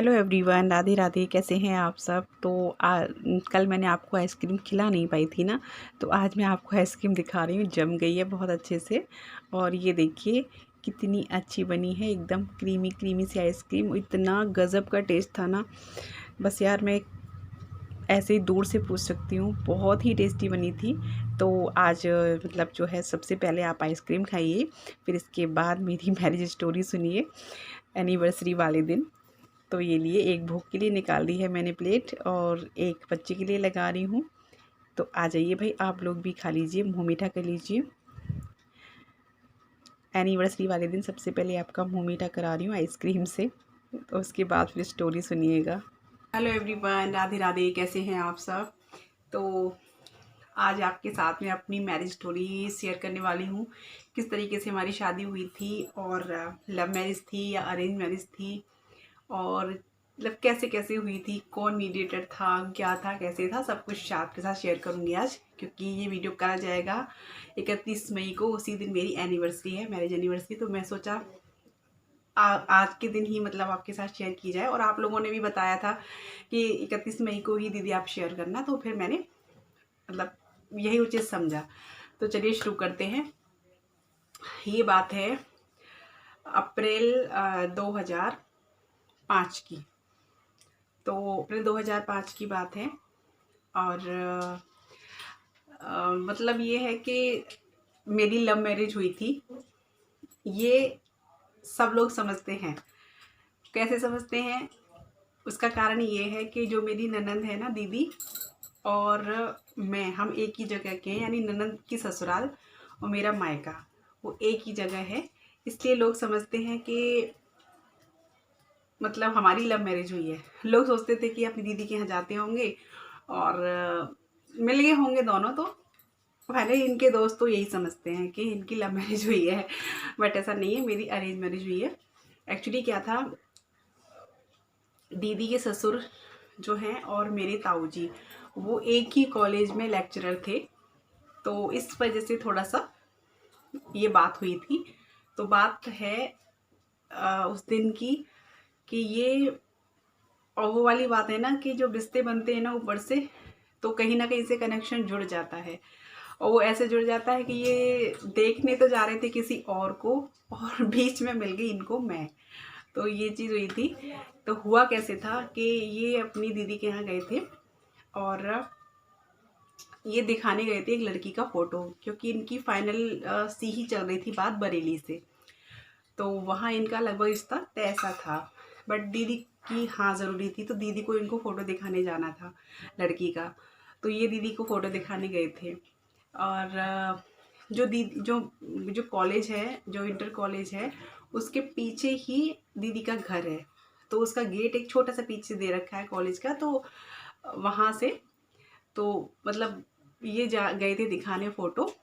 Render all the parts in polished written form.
Hello everyone, Radhe Radhe. कैसे हैं आप सब। तो कल मैंने आपको आइसक्रीम खिला नहीं पाई थी ना, तो आज मैं आपको आइसक्रीम दिखा रही हूँ। जम गई है बहुत अच्छे से। और ये देखिए कितनी अच्छी बनी है, एकदम क्रीमी क्रीमी सी आइसक्रीम। इतना गज़ब का टेस्ट था ना, बस यार मैं ऐसे ही दूर से पूछ सकती हूँ, बहुत ही टेस्टी बनी थी। तो आज मतलब जो है, सबसे पहले आप आइसक्रीम खाइए, फिर इसके बाद मेरी मैरिज स्टोरी सुनिए एनिवर्सरी वाले दिन। तो ये लिए एक भूख के लिए निकाल दी है मैंने प्लेट, और एक बच्चे के लिए लगा रही हूँ। तो आ जाइए भाई, आप लोग भी खा लीजिए, मुँह मीठा कर लीजिए। एनिवर्सरी वाले दिन सबसे पहले आपका मुँह मीठा करा रही हूँ आइसक्रीम से, तो उसके बाद फिर स्टोरी सुनिएगा। Hello everyone, Radhe Radhe. कैसे हैं आप सब। तो आज आपके साथ में अपनी मैरिज स्टोरी शेयर करने वाली हूँ। किस तरीके से हमारी शादी हुई थी, और लव मैरिज थी या अरेंज मैरिज थी, और मतलब कैसे कैसे हुई थी, कौन मीडिएटर था, क्या था, कैसे था, सब कुछ आपके साथ शेयर करूंगी आज। क्योंकि ये वीडियो करा जाएगा 31 मई को, उसी दिन मेरी एनिवर्सरी है, मैरिज एनिवर्सरी। तो मैं सोचा आज के दिन ही मतलब आपके साथ शेयर की जाए। और आप लोगों ने भी बताया था कि 31 मई को ही दीदी आप शेयर करना, तो फिर मैंने मतलब यही उचित समझा। तो चलिए शुरू करते हैं। ये बात है अप्रैल 2005 की। तो अप्रैल 2005 की बात है। और मतलब ये है कि मेरी लव मैरिज हुई थी। ये सब लोग समझते हैं। कैसे समझते हैं, उसका कारण ये है कि जो मेरी ननंद है ना, दीदी और हम एक ही जगह के हैं। यानी ननंद की ससुराल और मेरा मायका वो एक ही जगह है। इसलिए लोग समझते हैं कि मतलब हमारी लव मैरिज हुई है। लोग सोचते थे कि अपनी दीदी के यहाँ जाते होंगे और मिल गए होंगे दोनों। तो पहले इनके दोस्त तो यही समझते हैं कि इनकी लव मैरिज हुई है, बट ऐसा नहीं है, मेरी अरेंज मैरिज हुई है। एक्चुअली क्या था, दीदी के ससुर जो हैं और मेरे ताऊ जी वो एक ही कॉलेज में लेक्चरर थे। तो इस वजह से थोड़ा सा ये बात हुई थी। तो बात है उस दिन की, कि ये और वो वाली बात है ना कि जो रिश्ते बनते हैं ना ऊपर से, तो कहीं ना कहीं से कनेक्शन जुड़ जाता है। और वो ऐसे जुड़ जाता है कि ये देखने तो जा रहे थे किसी और को, और बीच में मिल गई इनको मैं। तो ये चीज़ हुई थी। तो हुआ कैसे था कि ये अपनी दीदी के यहाँ गए थे, और ये दिखाने गए थे एक लड़की का फ़ोटो, क्योंकि इनकी फाइनल सी ही चल रही थी बात बरेली से। तो वहाँ इनका लगभग रिश्ता तय सा था। बट दीदी की हाँ ज़रूरी थी, तो दीदी को इनको फ़ोटो दिखाने जाना था लड़की का। तो ये दीदी को फ़ोटो दिखाने गए थे। और जो दीदी जो कॉलेज है, जो इंटर कॉलेज है, उसके पीछे ही दीदी का घर है। तो उसका गेट एक छोटा सा पीछे दे रखा है कॉलेज का। तो वहाँ से तो मतलब ये जा गए थे दिखाने फ़ोटो।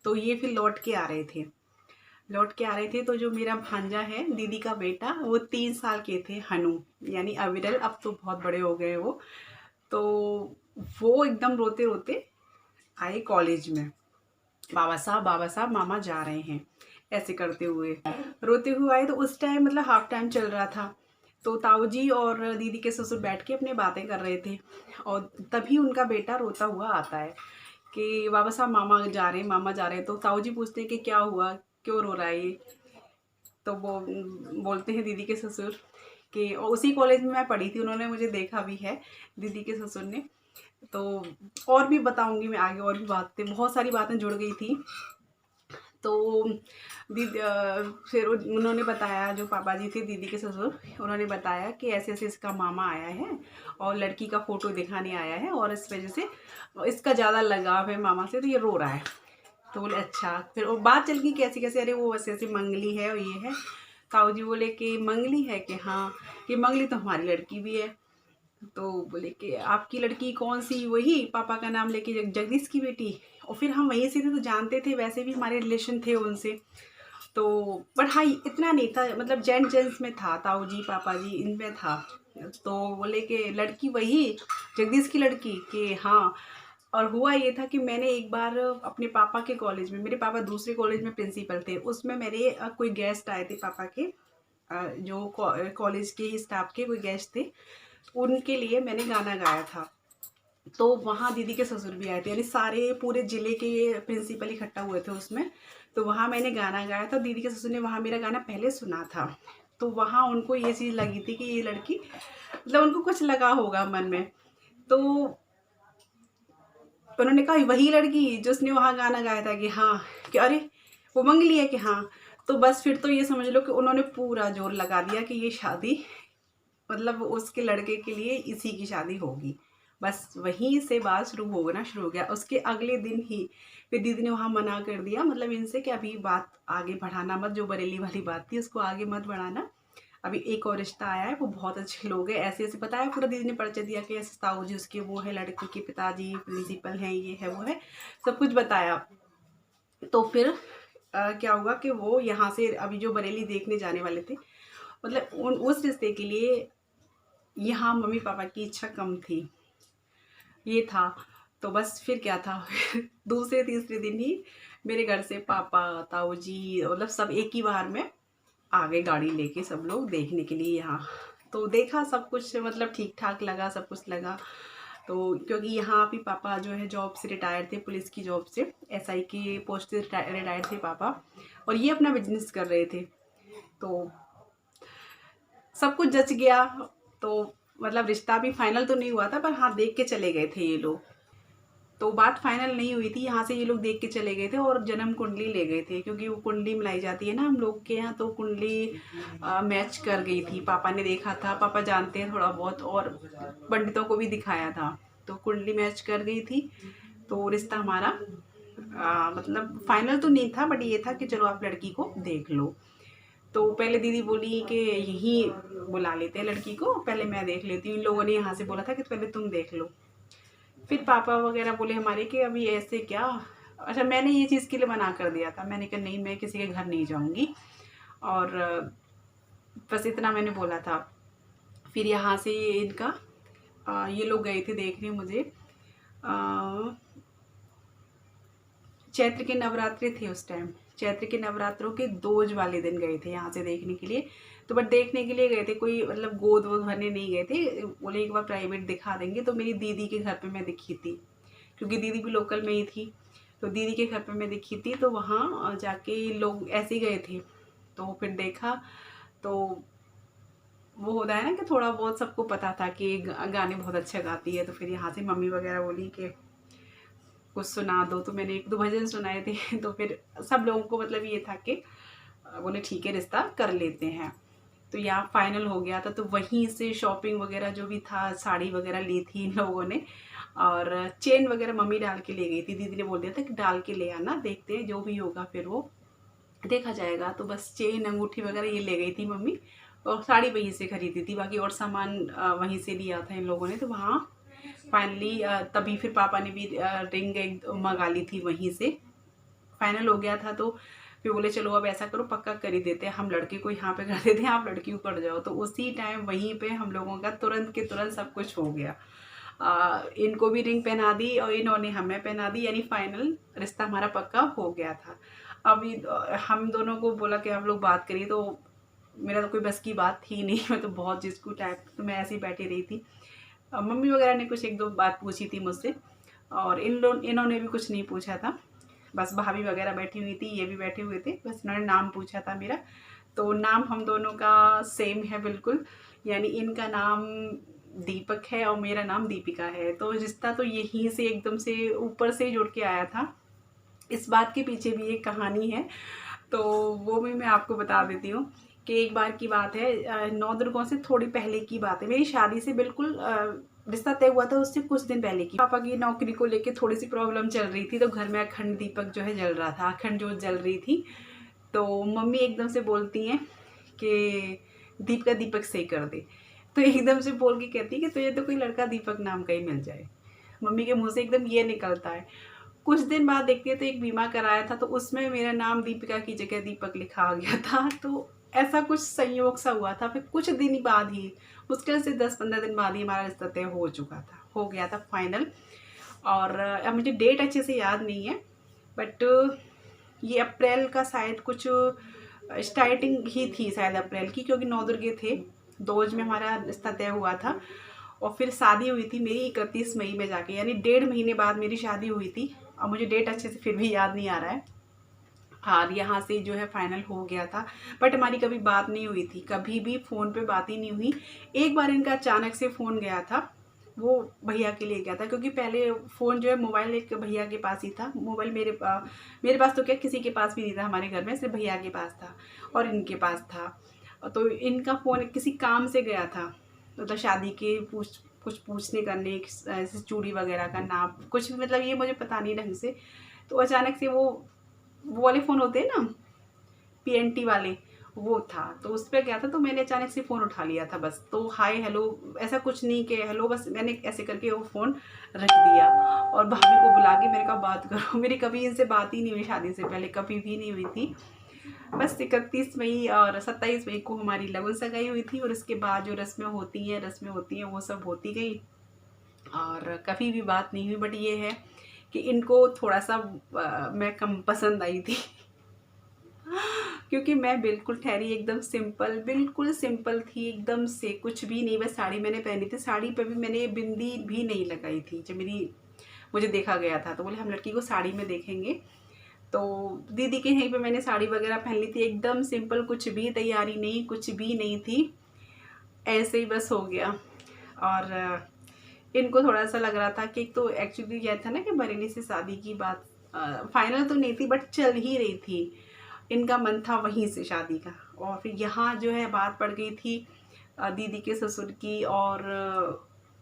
तो ये फिर लौट के आ रहे थे। तो जो मेरा भांजा है, दीदी का बेटा, वो 3 साल के थे, हनु यानी अविरल। अब तो बहुत बड़े हो गए वो। तो वो एकदम रोते रोते आए कॉलेज में, बाबा साहब मामा जा रहे हैं, ऐसे करते हुए रोते हुए आए। तो उस टाइम मतलब हाफ टाइम चल रहा था। तो ताऊ जी और दीदी के ससुर बैठ के अपने बातें कर रहे थे, और तभी उनका बेटा रोता हुआ आता है कि बाबा साहब मामा जा रहे हैं, मामा जा रहे हैं। तो ताऊ जी पूछते हैं कि क्या हुआ, क्यों रो रहा है ये। तो वो बोलते हैं दीदी के ससुर कि, और उसी कॉलेज में मैं पढ़ी थी, उन्होंने मुझे देखा भी है, दीदी के ससुर ने। तो और भी बताऊंगी मैं आगे, और भी बातें, बहुत सारी बातें जुड़ गई थी। तो दीदी फिर उन्होंने बताया, जो पापा जी थे दीदी के ससुर, उन्होंने बताया कि ऐसे ऐसे इसका मामा आया है और लड़की का फ़ोटो दिखाने आया है, और इस वजह से इसका ज़्यादा लगाव है मामा से, तो ये रो रहा है। तो बोले अच्छा। फिर वो बात चल गई कैसे कैसे, अरे वो वैसे ऐसे मंगली है और ये है। ताऊ जी बोले कि मंगली है, कि हाँ, कि मंगली तो हमारी लड़की भी है। तो बोले कि आपकी लड़की कौन सी, वही पापा का नाम लेके जगदीश की बेटी। और फिर हम वहीं से थे तो जानते थे, वैसे भी हमारे रिलेशन थे उनसे। तो बट हाँ, इतना नहीं था, मतलब जेंट्स में था, ताऊ जी पापा जी इनमें था। तो बोले कि लड़की वही जगदीश की लड़की, कि हाँ। और हुआ ये था कि मैंने एक बार अपने पापा के कॉलेज में, मेरे पापा दूसरे कॉलेज में प्रिंसिपल थे, उसमें मेरे कोई गेस्ट आए थे पापा के, जो कॉलेज के ही स्टाफ के कोई गेस्ट थे, उनके लिए मैंने गाना गाया था। तो वहाँ दीदी के ससुर भी आए थे, यानी सारे पूरे ज़िले के प्रिंसिपल इकट्ठा हुए थे उसमें। तो वहाँ मैंने गाना गाया था, दीदी के ससुर ने वहाँ मेरा गाना पहले सुना था। तो वहाँ उनको ये चीज़ लगी थी कि ये लड़की, मतलब उनको कुछ लगा होगा मन में। तो उन्होंने कहा वही लड़की जो उसने वहाँ गाना गाया था, कि हाँ, कि अरे वो मंगली है, कि हाँ। तो बस फिर तो ये समझ लो कि उन्होंने पूरा जोर लगा दिया कि ये शादी, मतलब उसके लड़के के लिए इसी की शादी होगी। बस वहीं से बात शुरू हो गया। उसके अगले दिन ही फिर दीदी ने वहाँ मना कर दिया, मतलब इनसे कि अभी बात आगे बढ़ाना मत, जो बरेली वाली बात थी उसको आगे मत बढ़ाना। अभी एक और रिश्ता आया है, वो बहुत अच्छे लोग हैं, ऐसे ऐसे बताया पूरा। दीदी ने परिचय दिया कि ऐसे ताऊ जी उसके वो है, लड़के के पिताजी प्रिंसिपल हैं, ये है वो है, सब कुछ बताया। तो फिर क्या हुआ कि वो यहाँ से अभी जो बरेली देखने जाने वाले थे, मतलब उस रिश्ते के लिए यहाँ मम्मी पापा की इच्छा कम थी, ये था। तो बस फिर क्या था दूसरे तीसरे दिन ही मेरे घर से पापा ताऊ जी, मतलब सब एक ही बार में आ गए गाड़ी लेके, सब लोग देखने के लिए यहाँ। तो देखा सब कुछ, मतलब ठीक ठाक लगा, सब कुछ लगा। तो क्योंकि यहाँ भी पापा जो है जॉब से रिटायर्ड थे, पुलिस की जॉब से, एसआई की पोस्ट से रिटायर्ड थे पापा, और ये अपना बिजनेस कर रहे थे। तो सब कुछ जच गया। तो मतलब रिश्ता भी फाइनल तो नहीं हुआ था, पर हाँ देख के चले गए थे ये लोग। तो बात फाइनल नहीं हुई थी, यहाँ से ये लोग देख के चले गए थे और जन्म कुंडली ले गए थे, क्योंकि वो कुंडली मिलाई जाती है ना हम लोग के यहाँ। तो कुंडली मैच कर गई थी, पापा ने देखा था, पापा जानते हैं थोड़ा बहुत, और पंडितों को भी दिखाया था। तो कुंडली मैच कर गई थी, तो रिश्ता हमारा मतलब फाइनल तो नहीं था, बट ये था कि चलो आप लड़की को देख लो। तो पहले दीदी बोली कि यहीं बुला लेते हैं लड़की को, पहले मैं देख लेती हूँ। इन लोगों ने यहाँ से बोला था कि पहले तुम देख लो। फिर पापा वगैरह बोले हमारे कि अभी ऐसे क्या। अच्छा, मैंने ये चीज़ के लिए मना कर दिया था, मैंने कहा नहीं, मैं किसी के घर नहीं जाऊँगी, और बस इतना मैंने बोला था। फिर यहाँ से इनका ये लोग गए थे देखने मुझे, चैत्र के नवरात्रि थे उस टाइम, चैत्र के नवरात्रों के दोज वाले दिन गए थे यहाँ से देखने के लिए। तो बट देखने के लिए गए थे, कोई मतलब गोद वोद भरने नहीं गए थे। बोले एक बार प्राइवेट दिखा देंगे। तो मेरी दीदी के घर पे मैं दिखी थी, क्योंकि दीदी भी लोकल में ही थी। तो दीदी के घर पे मैं दिखी थी, तो वहाँ जाके लोग ऐसे ही गए थे। तो फिर देखा, तो वो होता है ना कि थोड़ा बहुत सबको पता था कि गाने बहुत अच्छा गाती है। तो फिर यहाँ से मम्मी वगैरह बोली कि कुछ सुना दो, तो मैंने एक दो भजन सुनाए थे। तो फिर सब लोगों को मतलब ये था कि बोले ठीक है रिश्ता कर लेते हैं। तो यहाँ फाइनल हो गया था। तो वहीं से शॉपिंग वगैरह जो भी था, साड़ी वगैरह ली थी इन लोगों ने, और चेन वगैरह मम्मी डाल के ले गई थी। दीदी ने बोल दिया था कि डाल के ले आना, देखते हैं जो भी होगा फिर वो देखा जाएगा। तो बस चेन अंगूठी वगैरह ये ले गई थी मम्मी, और साड़ी वहीं से खरीदी थी, बाकी और सामान वहीं से लिया था इन लोगों ने। तो वहाँ फाइनली तभी फिर पापा ने भी रिंग एक मंगा ली थी वहीं से, फाइनल हो गया था। तो फिर बोले चलो अब ऐसा करो, पक्का कर ही देते हैं, हम लड़के को यहाँ पे कर देते हैं, आप लड़की को कर जाओ। तो उसी टाइम वहीं पे हम लोगों का तुरंत के तुरंत सब कुछ हो गया। इनको भी रिंग पहना दी और इन्होंने हमें पहना दी, यानी फाइनल रिश्ता हमारा पक्का हो गया था। अभी हम दोनों को बोला कि हम लोग बात करिए, तो मेरा तो कोई बस की बात थी नहीं, मैं तो बहुत जिसको टाइप, तो मैं ऐसे ही बैठी रही थी। मम्मी वगैरह ने कुछ एक दो बात पूछी थी मुझसे, और इन्होंने भी कुछ नहीं पूछा था। बस भाभी वगैरह बैठी हुई थी, ये भी बैठे हुए थे, बस इन्होंने नाम पूछा था मेरा। तो नाम हम दोनों का सेम है बिल्कुल, यानी इनका नाम दीपक है और मेरा नाम दीपिका है। तो रिश्ता तो यहीं से एकदम से ऊपर से ही जुड़ के आया था। इस बात के पीछे भी एक कहानी है, तो वो भी मैं आपको बता देती हूँ। कि एक बार की बात है, 9 दुर्गों से थोड़ी पहले की बात है, मेरी शादी से बिल्कुल रिश्ता तय हुआ था उससे कुछ दिन पहले की। पापा की नौकरी को लेके थोड़ी सी प्रॉब्लम चल रही थी, तो घर में अखंड दीपक जो है जल रहा था, अखंड जोत जल रही थी। तो मम्मी एकदम से बोलती हैं कि दीपिका दीपक सही कर दे। तो एकदम से बोल के कहती है कि तुझे तो कोई लड़का दीपक नाम का ही मिल जाए। मम्मी के मुँह से एकदम ये निकलता है। कुछ दिन बाद देखती है तो एक बीमा कराया था, तो उसमें मेरा नाम दीपिका की जगह दीपक लिखा आ गया था। तो ऐसा कुछ संयोग सा हुआ था। फिर कुछ दिन बाद ही, मुश्किल से 10-15 दिन बाद ही हमारा रिश्ता तय हो चुका था, हो गया था फाइनल। और अब मुझे डेट अच्छे से याद नहीं है, बट ये अप्रैल का शायद कुछ स्टार्टिंग ही थी शायद अप्रैल की, क्योंकि 9 दुर्गे थे, 2 में हमारा रिश्ता तय हुआ था। और फिर शादी हुई थी मेरी 31 मई में जाके, यानी 1.5 महीने बाद मेरी शादी हुई थी। अब मुझे डेट अच्छे से फिर भी याद नहीं आ रहा है। और यहाँ से जो है फाइनल हो गया था, बट हमारी कभी बात नहीं हुई थी, कभी भी फ़ोन पे बात ही नहीं हुई। एक बार इनका अचानक से फ़ोन गया था, वो भैया के लिए गया था, क्योंकि पहले फ़ोन जो है मोबाइल एक भैया के पास ही था। मोबाइल मेरे पास तो क्या, किसी के पास भी नहीं था हमारे घर में, सिर्फ भैया के पास था और इनके पास था। तो इनका फ़ोन किसी काम से गया था, मतलब शादी के कुछ पूछने करने, ऐसे चूड़ी वगैरह का नाप कुछ भी, मतलब ये मुझे पता नहीं ढंग से। तो अचानक से वो वाले फ़ोन होते हैं ना, PNT वाले, वो था। तो उस पे गया था, तो मैंने अचानक से फ़ोन उठा लिया था बस। तो हाय हेलो ऐसा कुछ नहीं कि हेलो, बस मैंने ऐसे करके वो फ़ोन रख दिया और भाभी को बुला के मैंने कहा बात करो। मेरी कभी इनसे बात ही नहीं हुई, शादी से पहले कभी भी नहीं हुई थी। बस 31 मई और 27 मई को हमारी लगन सगाई हुई थी, और इसके बाद जो रस्में होती हैं वो सब होती गई, और कभी भी बात नहीं हुई। बट ये है कि इनको थोड़ा सा मैं कम पसंद आई थी। क्योंकि मैं बिल्कुल ठहरी एकदम सिंपल, बिल्कुल सिंपल थी एकदम से, कुछ भी नहीं। बस साड़ी मैंने पहनी थी, साड़ी पे भी मैंने बिंदी भी नहीं लगाई थी। जब मुझे देखा गया था तो बोले हम लड़की को साड़ी में देखेंगे, तो दीदी के यहीं पे मैंने साड़ी वगैरह पहन ली थी, एकदम सिंपल, कुछ भी तैयारी नहीं, कुछ भी नहीं थी, ऐसे ही बस हो गया। और इनको थोड़ा सा लग रहा था कि, तो एक्चुअली यह था ना कि बरेली से शादी की बात फाइनल तो नहीं थी, बट चल ही रही थी। इनका मन था वहीं से शादी का, और फिर यहाँ जो है बात पड़ गई थी दीदी के ससुर की, और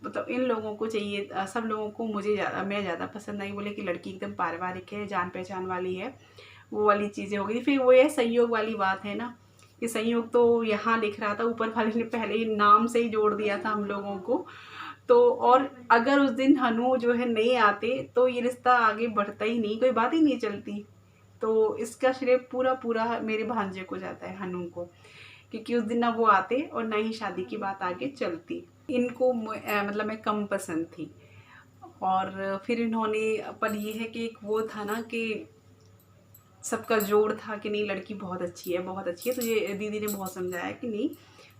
मतलब इन लोगों को चाहिए, सब लोगों को मैं ज़्यादा पसंद आई। बोले कि लड़की एकदम पारिवारिक है, जान पहचान वाली है, वो वाली चीज़ें हो गई। फिर वो ये संयोग वाली बात है ना, कि संयोग तो यहाँ लिख रहा था, ऊपर वाले ने पहले ही नाम से ही जोड़ दिया था हम लोगों को। तो और अगर उस दिन हनु जो है नहीं आते तो ये रिश्ता आगे बढ़ता ही नहीं, कोई बात ही नहीं चलती। तो इसका श्रेय पूरा पूरा मेरे भांजे को जाता है, हनु को, क्योंकि उस दिन ना वो आते और ना ही शादी की बात आगे चलती। इनको मतलब मैं कम पसंद थी। और फिर इन्होंने, पर ये है कि एक वो था ना कि सबका जोड़ था कि नहीं लड़की बहुत अच्छी है, बहुत अच्छी है। तो ये दीदी ने बहुत समझाया कि नहीं,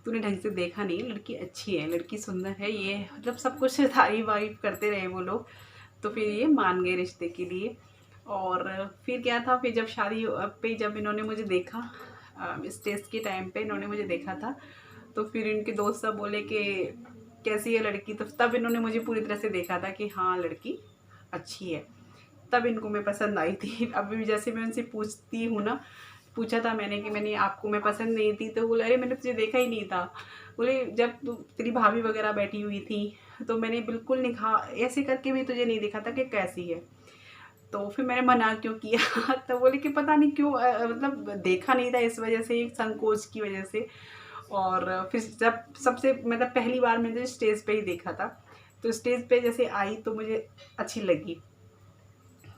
तूने ढंग से देखा नहीं, लड़की अच्छी है, लड़की सुंदर है, ये मतलब सब कुछ तारीफ वारीफ करते रहे वो लोग। तो फिर ये मान गए रिश्ते के लिए। और फिर क्या था, फिर जब शादी पे जब इन्होंने मुझे देखा, स्टेज के टाइम पे इन्होंने मुझे देखा था, तो फिर इनके दोस्त सब बोले कि कैसी है लड़की। तो तब इन्होंने मुझे पूरी तरह से देखा था कि हाँ लड़की अच्छी है, तब इनको मैं पसंद आई थी। अभी भी जैसे मैं उनसे पूछती हूँ ना, पूछा था मैंने कि मैंने आपको मैं पसंद नहीं थी, तो बोले अरे मैंने तुझे देखा ही नहीं था। बोले जब तू तेरी भाभी वगैरह बैठी हुई थी तो मैंने बिल्कुल नहीं कहा, ऐसे करके भी तुझे नहीं देखा था कि कैसी है। तो फिर मैंने मना क्यों किया। तो बोले कि पता नहीं क्यों, मतलब देखा नहीं था इस वजह से, एक संकोच की वजह से। और फिर जब सबसे मतलब पहली बार मैंने स्टेज पे ही देखा था, तो स्टेज पे जैसे आई तो मुझे अच्छी लगी,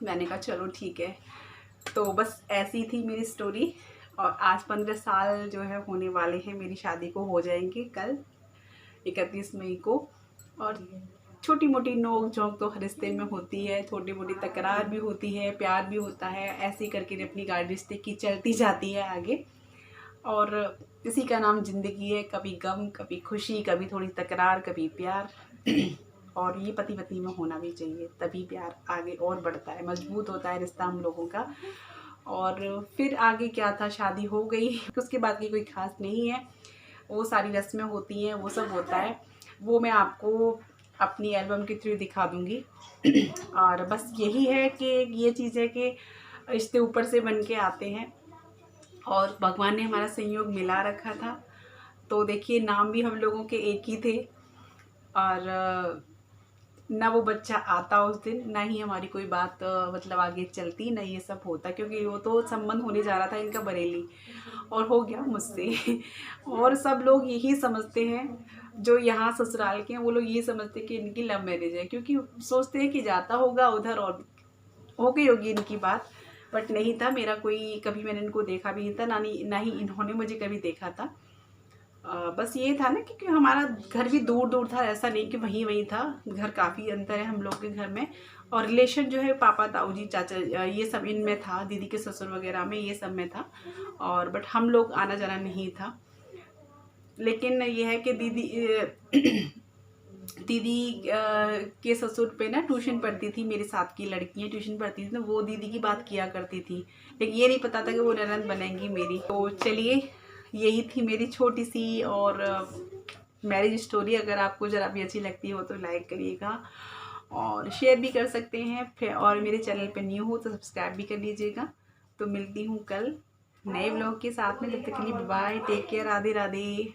मैंने कहा चलो ठीक है। तो बस ऐसी थी मेरी स्टोरी। और आज 15 साल जो है होने वाले हैं, मेरी शादी को हो जाएंगे कल 31 मई को। और छोटी मोटी नोक झोंक तो हर रिश्ते में होती है, छोटी मोटी तकरार भी होती है, प्यार भी होता है, ऐसे ही करके अपनी गाड़ी रिश्ते की चलती जाती है आगे। और इसी का नाम ज़िंदगी है, कभी गम, कभी खुशी, कभी थोड़ी तकरार, कभी प्यार। और ये पति पत्नी में होना भी चाहिए, तभी प्यार आगे और बढ़ता है, मजबूत होता है रिश्ता हम लोगों का। और फिर आगे क्या था, शादी हो गई, उसके बाद की कोई खास नहीं है, वो सारी रस्में होती हैं, वो सब होता है, वो मैं आपको अपनी एल्बम के थ्रू दिखा दूँगी। और बस यही है कि ये चीज़ है कि रिश्ते ऊपर से बन के आते हैं, और भगवान ने हमारा संयोग मिला रखा था। तो देखिए नाम भी हम लोगों के एक ही थे, और ना वो बच्चा आता उस दिन, ना ही हमारी कोई बात मतलब आगे चलती, ना ये सब होता, क्योंकि वो तो संबंध होने जा रहा था इनका बरेली, और हो गया मुझसे। और सब लोग यही समझते हैं, जो यहाँ ससुराल के हैं वो लोग यही समझते हैं कि इनकी लव मैरिज है, क्योंकि सोचते हैं कि जाता होगा उधर और हो गई होगी इनकी बात। बट नहीं था, मेरा कोई, कभी मैंने इनको देखा भी नहीं था, ना ही इन्होंने मुझे कभी देखा था। बस ये था ना, क्योंकि हमारा घर भी दूर दूर था, ऐसा नहीं कि वहीं वहीं था, घर काफ़ी अंतर है हम लोग के घर में। और रिलेशन जो है पापा, ताऊ जी, चाचा, ये सब इनमें था, दीदी के ससुर वगैरह में, ये सब में था। और बट हम लोग आना जाना नहीं था। लेकिन ये है कि दीदी के ससुर पे ना ट्यूशन पढ़ती थी, मेरे साथ की लड़कियां ट्यूशन पढ़ती थी, तो वो दीदी की बात किया करती थी, लेकिन ये नहीं पता था कि वो ननद बनेंगी मेरी। तो चलिए, यही थी मेरी छोटी सी और मैरिज स्टोरी। अगर आपको ज़रा भी अच्छी लगती हो तो लाइक करिएगा और शेयर भी कर सकते हैं। फिर और मेरे चैनल पे न्यू हो तो सब्सक्राइब भी कर लीजिएगा। तो मिलती हूँ कल नए ब्लॉग के साथ में। तब तक के लिए bye, take care, Radhe Radhe.